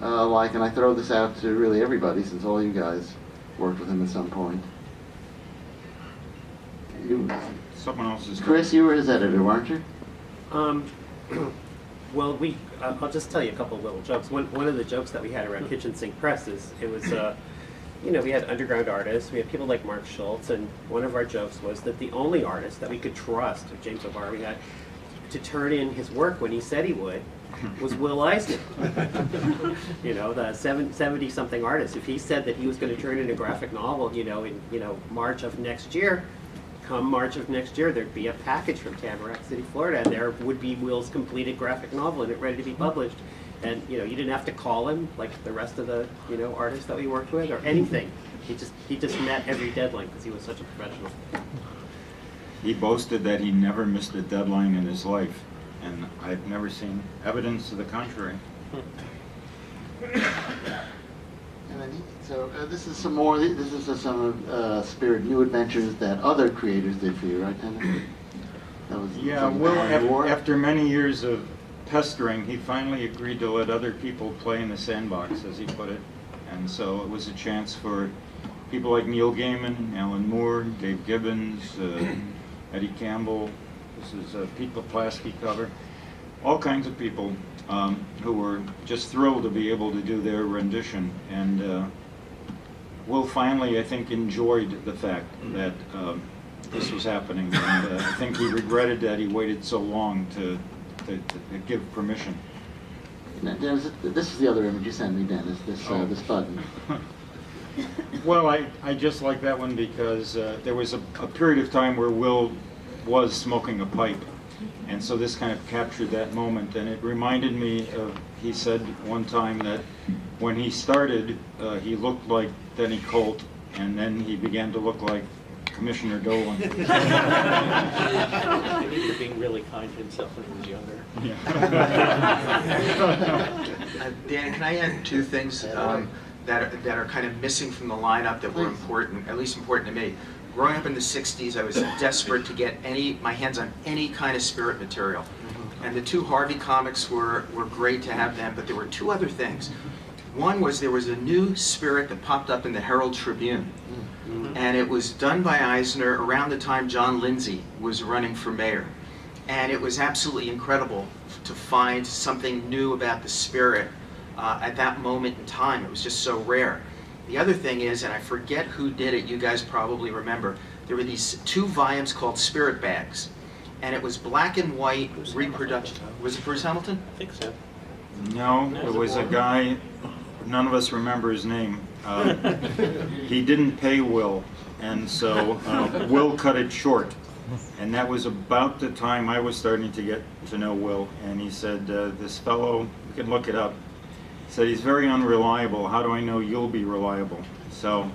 like? And I throw this out to really everybody, since all you guys worked with him at some point. Someone else's. Chris, you were his editor, weren't you? Well, I'll just tell you a couple of little jokes. One of the jokes that we had around Kitchen Sink Press is it was, we had underground artists, we had people like Mark Schultz, and one of our jokes was that the only artist that we could trust, James O'Barr, we had to turn in his work when he said he would, was Will Eisner. The 70-something artist. If he said that he was going to turn in a graphic novel, in March of next year, come March of next year, there'd be a package from Tamarack City, Florida, and there would be Will's completed graphic novel and it ready to be published. And you didn't have to call him like the rest of the artists that we worked with or anything. He just met every deadline because he was such a professional. He boasted that he never missed a deadline in his life, and I've never seen evidence to the contrary. And then this is some more. This is some of Spirit New Adventures that other creators did for you, right, Dennis? That was After many years of pestering, he finally agreed to let other people play in the sandbox, as he put it, and so it was a chance for people like Neil Gaiman, Alan Moore, Dave Gibbons, Eddie Campbell. This is a Pete Poplaski cover. All kinds of people who were just thrilled to be able to do their rendition. And Will finally, I think, enjoyed the fact that this was happening. And I think he regretted that he waited so long to give permission. Dennis, this is the other image you sent me, Dennis, this button. Well, I just like that one because there was a period of time where Will was smoking a pipe, and so this kind of captured that moment, and it reminded me of, he said one time that when he started, he looked like Denny Colt, and then he began to look like Commissioner Dolan. I think he was being really kind to himself when he was younger. Dan, can I add two things that are kind of missing from the lineup that were important, at least important to me? Growing up in the 60s, I was desperate to get my hands on any kind of Spirit material. And the two Harvey comics were great to have them, but there were two other things. One was there was a new Spirit that popped up in the Herald Tribune. And it was done by Eisner around the time John Lindsay was running for mayor. And it was absolutely incredible to find something new about the Spirit at that moment in time. It was just so rare. The other thing is, and I forget who did it, you guys probably remember, there were these two volumes called Spirit Bags. And it was black and white reproduction. Was it Bruce Hamilton? I think so. No, it was a guy, none of us remember his name. He didn't pay Will, and so Will cut it short. And that was about the time I was starting to get to know Will. And he said, this fellow, you can look it up, said he's very unreliable. How do I know you'll be reliable? So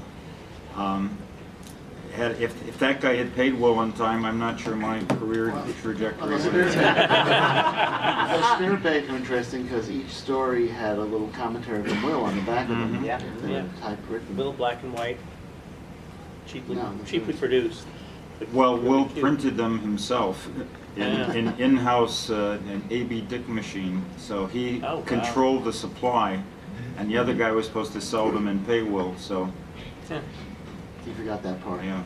if that guy had paid Will on time, I'm not sure my career trajectory would have. The Spirit Bags were interesting because each story had a little commentary from Will on the back of them. Yeah. Typewritten. Little black and white, cheaply No, produced. Well, Really Will cute. printed them himself in an in-house an A.B. Dick machine. So he Oh, wow. controlled the supply, and the other guy was supposed to sell them and pay Will. So You forgot that part. yeah.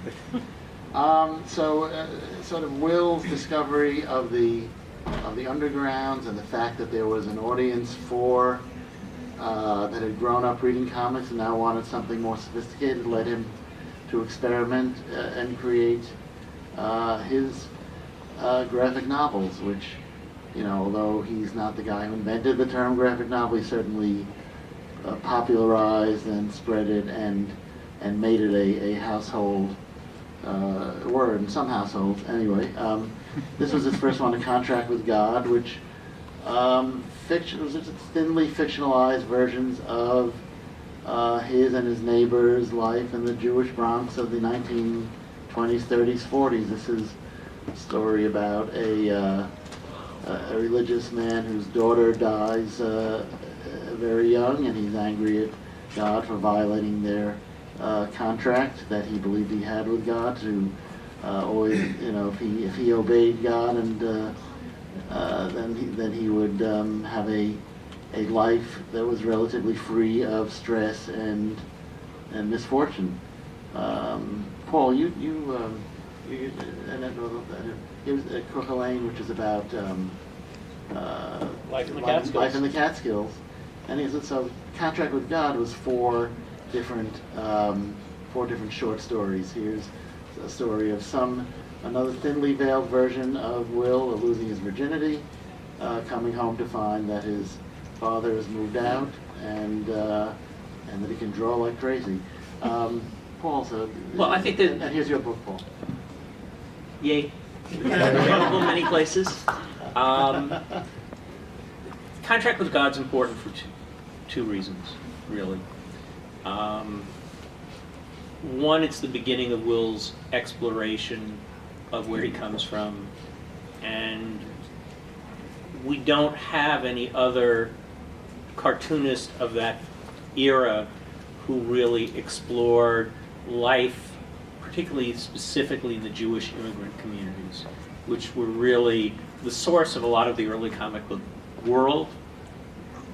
Sort of Will's discovery of the undergrounds and the fact that there was an audience that had grown up reading comics and now wanted something more sophisticated led him to experiment and create his graphic novels, which, although he's not the guy who invented the term graphic novel, he certainly popularized and spread it and made it a household word in some households. Anyway, this was his first one, A Contract with God, which was just thinly fictionalized versions of his and his neighbor's life in the Jewish Bronx of the 1920s, 30s, 40s. This is a story about a religious man whose daughter dies very young, and he's angry at God for violating their contract that he believed he had with God to always, if he obeyed God, and then he would have a life that was relatively free of stress and misfortune. Paul, you it was Crook Lane, which is about Life in the Catskills. Life in the Catskills. And he said, so Contract with God was four different short stories. Here's a story of another thinly veiled version of Will losing his virginity, coming home to find that his father has moved out, and that he can draw like crazy. Paul, so... Well, I think that... And here's your book, Paul. Yay. Available many places. Contract with God's important for two reasons, really. One, it's the beginning of Will's exploration of where he comes from, and we don't have any other cartoonist of that era who really explored life, particularly specifically in the Jewish immigrant communities, which were really the source of a lot of the early comic book world.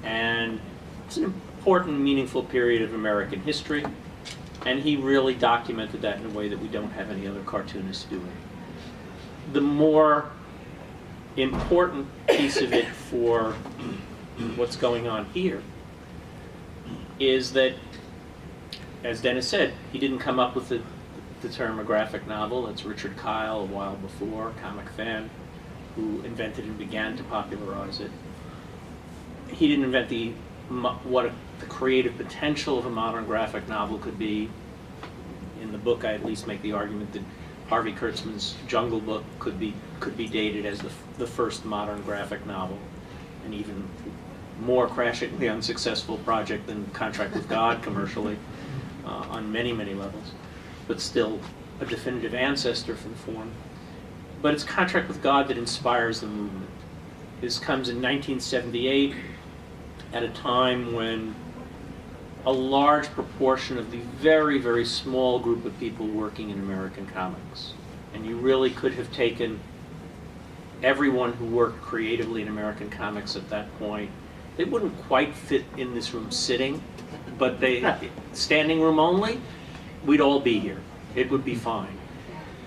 And it's an important, meaningful period of American history, and he really documented that in a way that we don't have any other cartoonists doing. The more important piece of it for what's going on here is that, as Dennis said, he didn't come up with the term a graphic novel. It's Richard Kyle, a while before, a comic fan, who invented and began to popularize it. He didn't invent the creative potential of a modern graphic novel could be. In the book, I at least make the argument that Harvey Kurtzman's Jungle Book could be dated as the first modern graphic novel, an even more crashingly unsuccessful project than Contract with God commercially on many, many levels, but still a definitive ancestor for the form. But it's Contract with God that inspires the movement. This comes in 1978 at a time when a large proportion of the very, very small group of people working in American comics, and you really could have taken everyone who worked creatively in American comics at that point. They wouldn't quite fit in this room sitting, but standing room only, we'd all be here. It would be fine.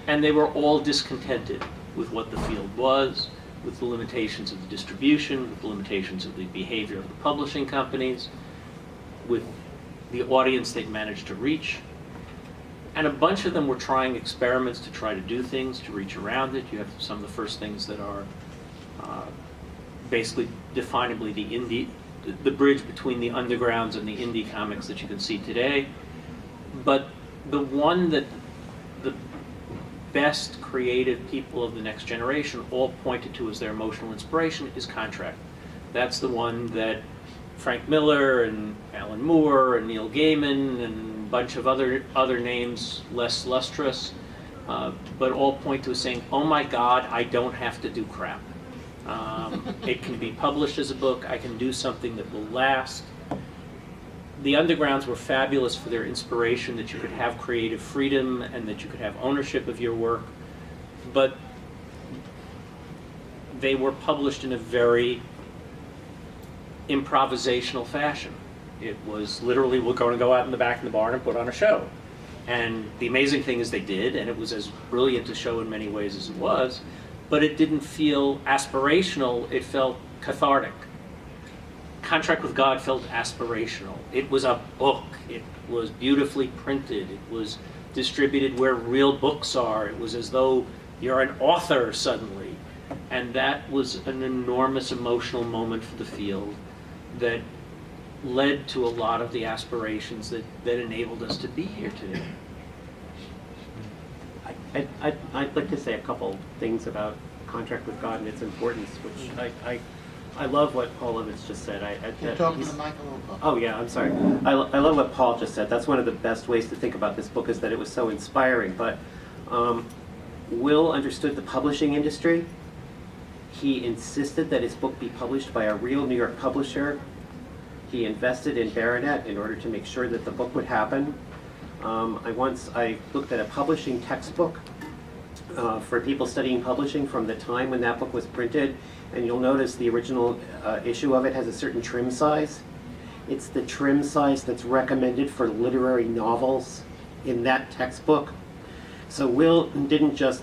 And they were all discontented with what the field was, with the limitations of the distribution, with the limitations of the behavior of the publishing companies, with the audience they'd managed to reach. And a bunch of them were trying experiments to try to do things, to reach around it. You have some of the first things that are basically definably the bridge between the undergrounds and the indie comics that you can see today. But the one that the best creative people of the next generation all pointed to as their emotional inspiration is Contract. That's the one that Frank Miller and Alan Moore and Neil Gaiman and a bunch of other names less lustrous, but all point to as saying, oh my God, I don't have to do crap. It can be published as a book. I can do something that will last. The Undergrounds were fabulous for their inspiration, that you could have creative freedom and that you could have ownership of your work, but they were published in a very improvisational fashion. It was literally, we're going to go out in the back of the barn and put on a show. And the amazing thing is they did, and it was as brilliant a show in many ways as it was, but it didn't feel aspirational, it felt cathartic. Contract with God felt aspirational. It was a book. It was beautifully printed. It was distributed where real books are. It was as though you're an author suddenly. And that was an enormous emotional moment for the field that led to a lot of the aspirations that enabled us to be here today. I'd like to say a couple things about Contract with God and its importance, which I love what Paul Levitz just said. Can you talk to the mic a little bit? Oh yeah, I'm sorry. I love what Paul just said. That's one of the best ways to think about this book, is that it was so inspiring. But Will understood the publishing industry. He insisted that his book be published by a real New York publisher. He invested in Baronet in order to make sure that the book would happen. I looked at a publishing textbook for people studying publishing from the time when that book was printed, and you'll notice the original issue of it has a certain trim size. It's the trim size that's recommended for literary novels in that textbook. So Will didn't just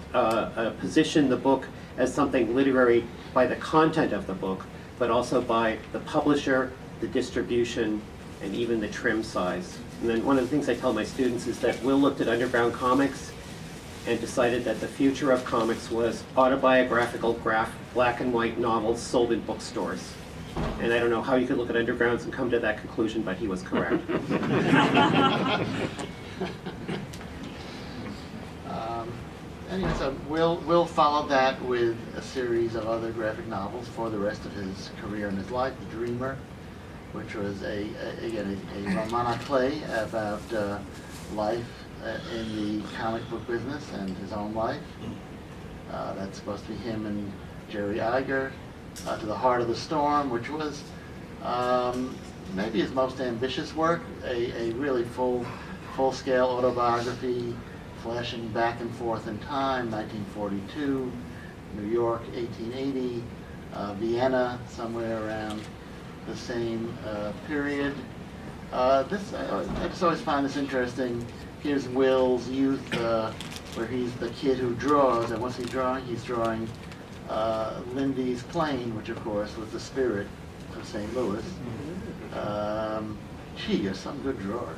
position the book as something literary by the content of the book, but also by the publisher, the distribution, and even the trim size. And then one of the things I tell my students is that Will looked at underground comics and decided that the future of comics was autobiographical black and white novels sold in bookstores. And I don't know how you could look at undergrounds and come to that conclusion, but he was correct. Anyway, so Will followed that with a series of other graphic novels for the rest of his career and his life. The Dreamer, which was again a roman play about life in the comic book business and his own life. That's supposed to be him and Jerry Iger. To the Heart of the Storm, which was maybe his most ambitious work, a really full-scale autobiography flashing back and forth in time, 1942, New York, 1880, Vienna, somewhere around the same period. I just always find this interesting. Here's Will's youth, where he's the kid who draws, and what's he drawing? He's drawing Lindy's plane, which of course was the spirit of St. Louis. Gee, you're some good drawer.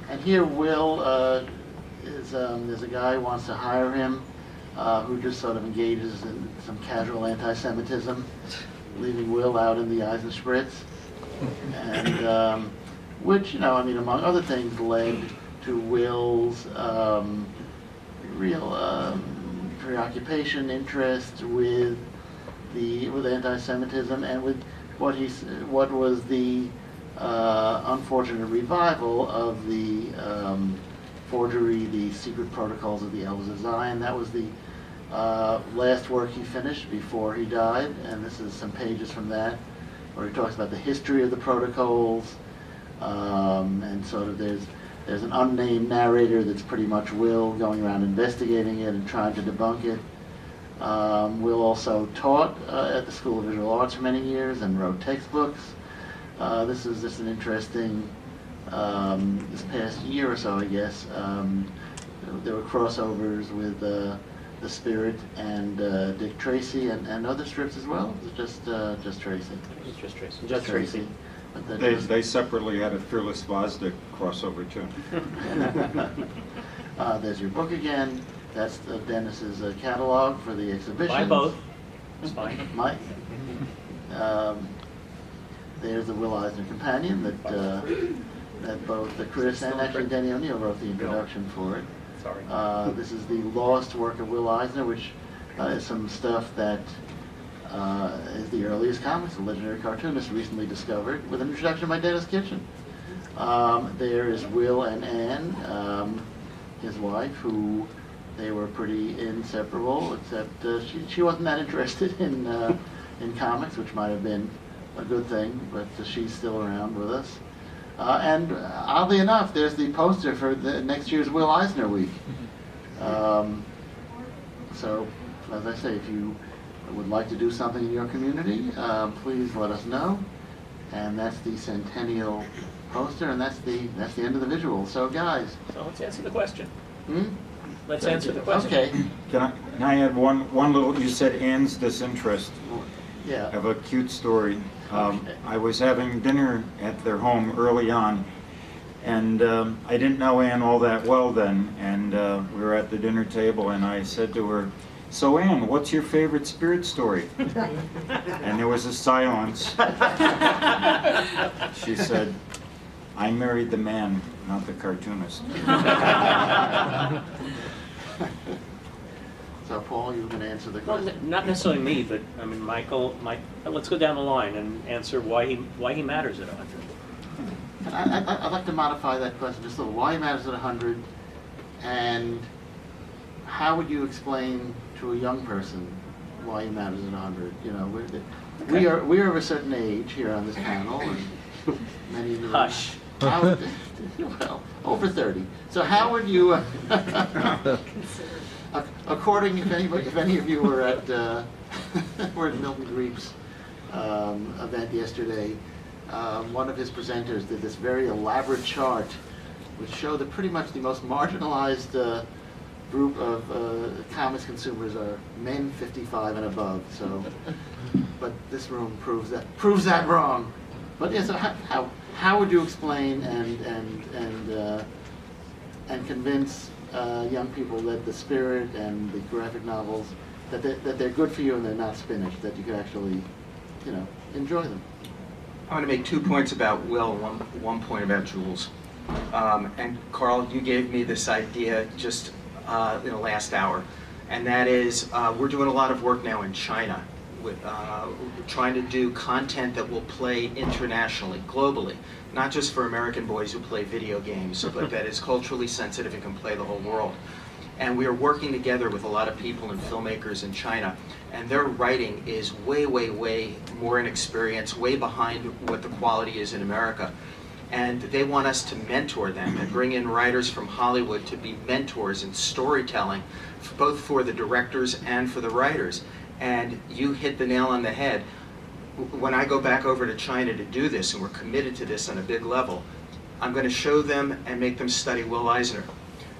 And here Will there's a guy who wants to hire him, who just sort of engages in some casual anti-Semitism, leaving Will out in the Eisner Spritz, and which, among other things, led to Will's real preoccupation, interest with anti-Semitism, and with what was the unfortunate revival of the forgery, the secret protocols of the Elders of Zion. That was the last work he finished before he died, and this is some pages from that, where he talks about the history of the protocols, and sort of there's an unnamed narrator that's pretty much Will going around investigating it and trying to debunk it. Will also taught at the School of Visual Arts for many years and wrote textbooks. This is just an interesting, this past year or so, I guess, there were crossovers with The Spirit and Dick Tracy and other strips as well. It was just Tracy. It's just Tracy. Just Tracy. But They separately had a Fearless Vazda crossover too. There's your book again. That's Dennis's catalog for the exhibition. Buy both. It's fine. There's the Will Eisner Companion that both Chris and actually Denny O'Neill wrote the introduction for it. Sorry. This is the lost work of Will Eisner, which is some stuff that is the earliest comics the legendary cartoonist recently discovered, with an introduction by Denis Kitchen. There is Will and Anne, his wife, who they were pretty inseparable, except she wasn't that interested in comics, which might have been a good thing, but she's still around with us. And oddly enough, there's the poster for the next year's Will Eisner Week. So, as I say, if you would like to do something in your community, please let us know. And that's the centennial poster, and that's the end of the visual. So, guys. So let's answer the question. Hmm? Let's answer the question. Okay. Can I add one little, you said Anne's disinterest. I Yeah. have a cute story. Okay. I was having dinner at their home early on, and I didn't know Anne all that well then, and we were at the dinner table, and I said to her, "So Anne, what's your favorite spirit story?" And there was a silence. She said, "I married the man, not the cartoonist." So, Paul, you can answer the Well, question. not necessarily me, but I mean, Michael. Let's go down the line and answer why he matters at 100. I'd like to modify that question just a little. Why he matters at 100, and how would you explain to a young person why he matters at 100? You know, we are of a certain age here on this panel, and many of you. Hush. Well, over 30. So how would you, according, if any of you were at Milton Greep's event yesterday, one of his presenters did this very elaborate chart which showed that pretty much the most marginalized group of comics consumers are men 55 and above. So, but this room proves that wrong. But yeah, so how would you explain and convince young people that the Spirit and the graphic novels that they're good for you and they're not spinach, that you could actually, enjoy them? I want to make 2 points about Will, one point about Jules. And Carl, you gave me this idea just in the last hour, and that is we're doing a lot of work now in China with trying to do content that will play internationally, globally, not just for American boys who play video games, but that is culturally sensitive and can play the whole world. And we are working together with a lot of people and filmmakers in China, and their writing is way, way, way more inexperienced, way behind what the quality is in America. And they want us to mentor them and bring in writers from Hollywood to be mentors in storytelling, both for the directors and for the writers. And you hit the nail on the head. When I go back over to China to do this, and we're committed to this on a big level, I'm going to show them and make them study Will Eisner,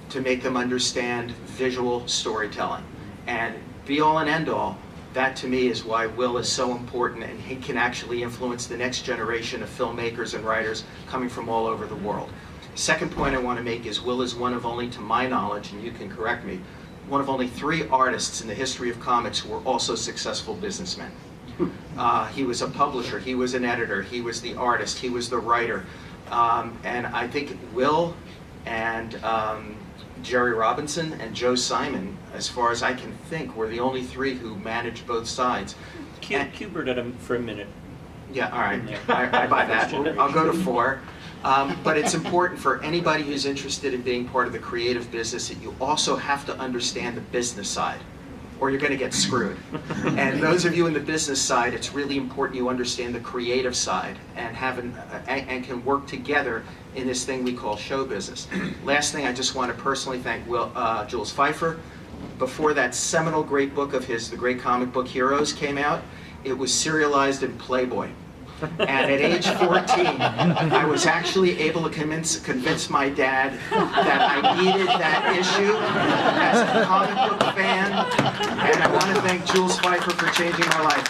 to make them understand visual storytelling. And be all and end all, that to me is why Will is so important, and he can actually influence the next generation of filmmakers and writers coming from all over the world. Second point I want to make is Will is one of only, to my knowledge, and you can correct me, one of only 3 artists in the history of comics who were also successful businessmen. He was a publisher, he was an editor, he was the artist, he was the writer. And I think Will and Jerry Robinson and Joe Simon, as far as I can think, were the only 3 who managed both sides. Kubert at him for a minute. Yeah, all right, I buy that. I'll go to 4. But it's important for anybody who's interested in being part of the creative business that you also have to understand the business side, or you're going to get screwed. And those of you in the business side, it's really important you understand the creative side and and can work together in this thing we call show business. Last thing, I just want to personally thank Jules Pfeiffer. Before that seminal great book of his, The Great Comic Book Heroes, came out, it was serialized in Playboy. And at age 14, I was actually able to convince my dad that I needed that issue as a comic book fan. And I want to thank Jules Pfeiffer for changing my life.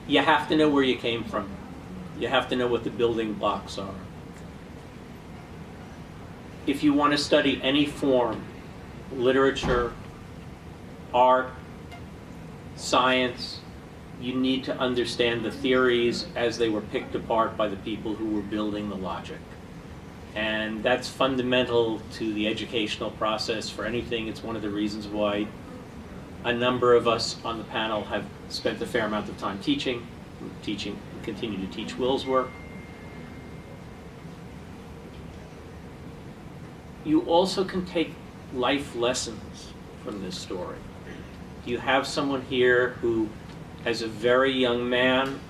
You have to know where you came from. You have to know what the building blocks are. If you want to study any form, literature, art, science, you need to understand the theories as they were picked apart by the people who were building the logic. And that's fundamental to the educational process for anything. It's one of the reasons why a number of us on the panel have spent a fair amount of time teaching, continue to teach Will's work. You also can take life lessons from this story. You have someone here who, as a very young man,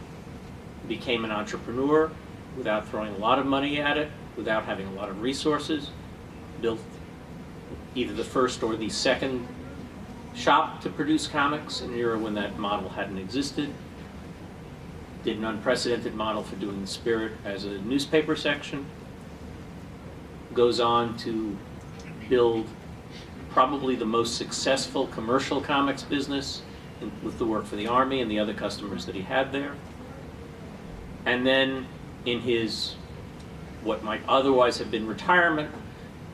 became an entrepreneur without throwing a lot of money at it, without having a lot of resources, built either the first or the second shop to produce comics in an era when that model hadn't existed, did an unprecedented model for doing the Spirit as a newspaper section, goes on to build probably the most successful commercial comics business with the work for the Army and the other customers that he had there. And then in his, what might otherwise have been retirement,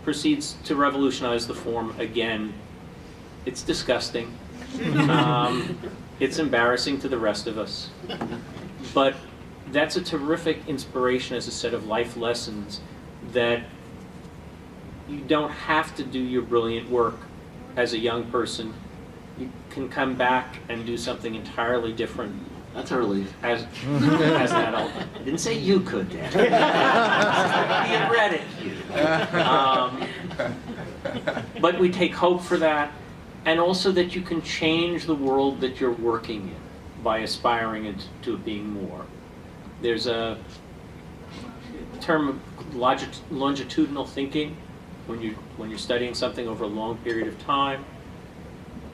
proceeds to revolutionize the form again. It's disgusting. It's embarrassing to the rest of us. But that's a terrific inspiration as a set of life lessons that you don't have to do your brilliant work as a young person. You can come back and do something entirely different. That's a relief. As an adult. I didn't say you could, Dan. He read it. But we take hope for that, and also that you can change the world that you're working in by aspiring to it being more. There's a term of longitudinal thinking when you're studying something over a long period of time.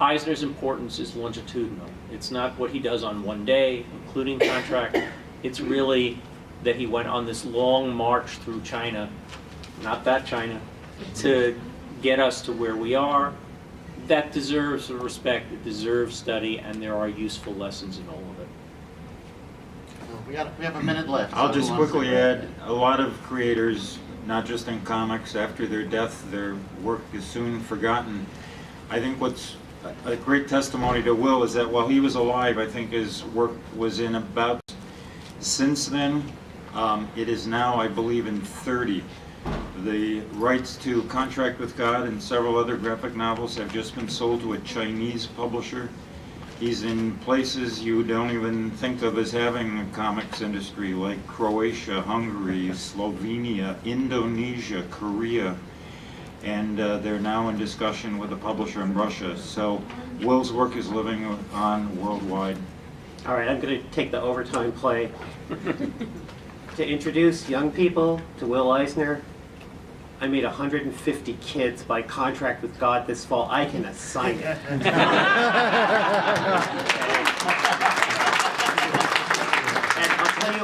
Eisner's importance is longitudinal. It's not what he does on one day, including contract. It's really that he went on this long march through China, not that China, to get us to where we are. That deserves respect, it deserves study, and there are useful lessons in all of it. We have a minute left. I'll so who just wants to quickly go? add, a lot of creators, not just in comics, after their death, their work is soon forgotten. I think what's a great testimony to Will is that while he was alive, I think his work was in about, since then, it is now, I believe, in 30. The rights to Contract with God and several other graphic novels have just been sold to a Chinese publisher. He's in places you don't even think of as having a comics industry, like Croatia, Hungary, Slovenia, Indonesia, Korea, and they're now in discussion with a publisher in Russia. So Will's work is living on worldwide. All right, I'm going to take the overtime play to introduce young people to Will Eisner. I made 150 kids by contract with God this fall. I can assign it. And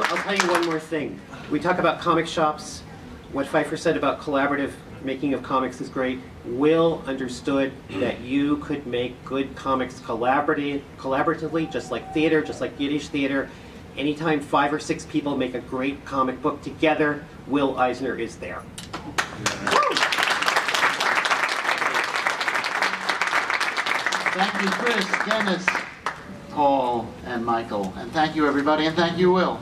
I'll tell you one more thing. We talk about comic shops. What Pfeiffer said about collaborative making of comics is great. Will understood that you could make good comics collaboratively, just like theater, just like Yiddish theater. Anytime 5 or 6 people make a great comic book together, Will Eisner is there. Thank you, Chris, Dennis, Paul, and Michael. And thank you, everybody, and thank you, Will.